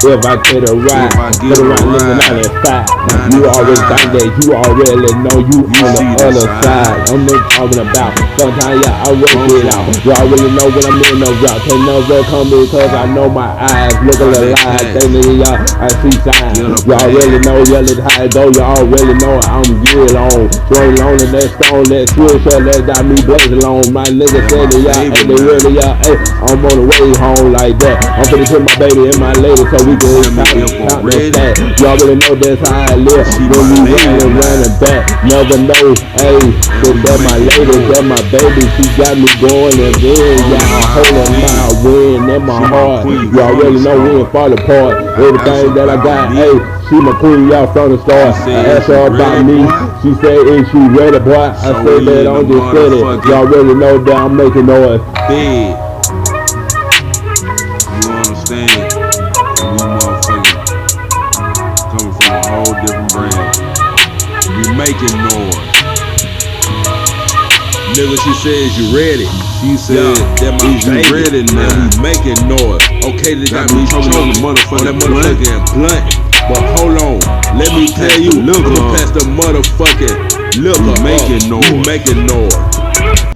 If I take a ride, get around living on that side. You always think that you already know you on the other side. I'm not talking about sometimes I work it out. You already know when I'm in the route. Can't never come because I know my eyes look a little lies. They nigga, y'all, I see signs. Y'all already know, y'all let how it go. Y'all already know I'm good on. Straight on in that stone, that switch up, that got me blazing on. My nigga said that y'all ain't they really y'all. Hey, I'm on the way home like that. I'm finna put my baby and my lady so we can count the stat. You already know that's how I live. When we running back, never know. Hey, that my lady, that my baby, she got me going and then y'all holding my win in my heart. You already know we ain't fall apart. Everything that I got, hey, she my queen, y'all from the start. I asked her about me, she said, is she ready, boy? I said that I'm just said it. Y'all already know that I'm making noise. Big. You understand? We motherfucking coming from a whole different brand. We making noise. Nigga, she says you ready. She said that my baby ready now. We making noise. Okay, they got me choking on the motherfucking blunt. But hold on, let me tell you, look past the motherfucking liquor. We making noise.